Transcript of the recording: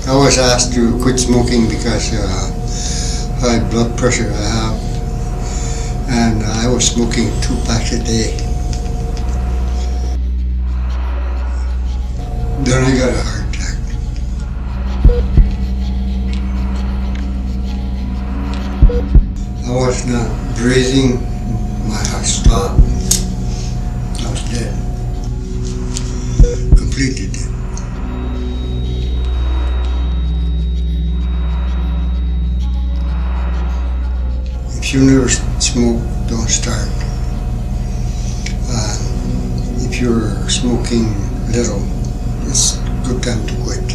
I was asked to quit smoking because high blood pressure I have, and I was smoking 2 packs a day. Then I got a heart attack. I was not breathing, my heart stopped. I was dead. Completely dead. If you never smoke, don't start. If you're smoking little, it's a good time to quit.